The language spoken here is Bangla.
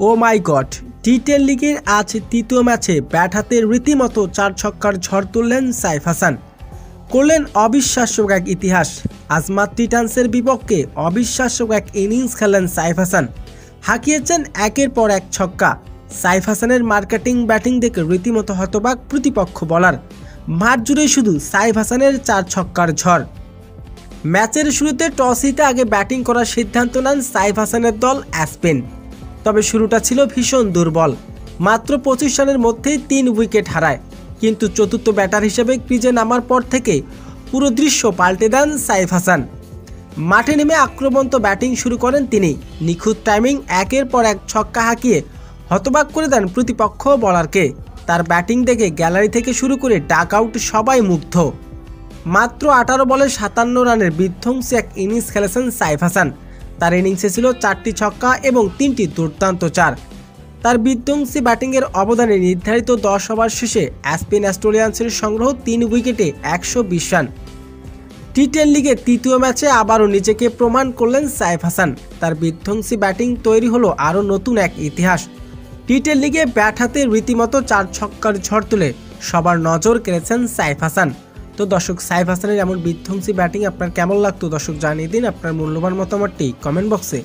ও মাই গড, টি10 লিগের আজ তৃতীয় ম্যাচে ব্যাট হাতে রীতিমতো 4 ছক্কার ঝড় তুললেন সাইফ হাসান। করলেন অবিশ্বাস্য এক ইতিহাস। আজমাত টাইটান্সের বিপক্ষে অবিশ্বাস্য এক ইনিংস খেলেন সাইফ হাসান। হাঁকিয়েছেন একের পর এক ছক্কা। সাইফ হাসানের মার্কেটিং ব্যাটিং দেখে রীতিমতো হতবাক প্রতিপক্ষ বলার। মাঠ জুড়ে শুধু সাইফ হাসানের 4 ছক্কার ঝড়। ম্যাচের শুরুতে টস জিতে আগে ব্যাটিং করার সিদ্ধান্ত নেন সাইফ হাসানের দল অ্যাসপেন। তবে শুরুটা ছিল ভীষণ দুর্বল। মাত্র 25 রানের মধ্যেই 3 উইকেট হারায়। কিন্তু চতুর্থ ব্যাটার হিসেবে ক্রিজে নামার পর থেকে পুরো দৃশ্য পাল্টে দেন সাইফ হাসান। মাঠে নেমে আক্রমন্ত ব্যাটিং শুরু করেন তিনি। নিখুঁত টাইমিং, একের পর এক ছক্কা হাঁকিয়ে হতবাক করে দেন প্রতিপক্ষ বলারকে। তার ব্যাটিং দেখে গ্যালারি থেকে শুরু করে ডাক আউট সবাই মুগ্ধ। মাত্র 18 বলে 57 রানের বিধ্বংসী এক ইনিংস খেলেছেন সাইফ হাসান। তার ইনিংসে ছিল 4টি ছক্কা এবং 3টি দুর্দান্ত 4। তার বিধ্বংসী ব্যাটিংয়ের অবদানে নির্ধারিত 10 ওভার শেষে অ্যাসপেন অস্ট্রেলিয়ান্সের সংগ্রহ 3 উইকেটে 120 রান। টি10 লিগের তৃতীয় ম্যাচে আবারও নিজেকে প্রমাণ করলেন সাইফ হাসান। তার বিধ্বংসী ব্যাটিং তৈরি হলো আরও নতুন এক ইতিহাস। টি10 লিগে ব্যাট হাতে রীতিমতো 4 ছক্কার ঝড় তুলে সবার নজর কেড়েছেন সাইফ হাসান। তো দর্শক, সাইফ হাসানের এমন বিধ্বংসী ব্যাটিং আপনার কেমন লাগতো দর্শক জানিয়ে দিন আপনার মূল্যবান মতামতটি কমেন্ট বক্সে।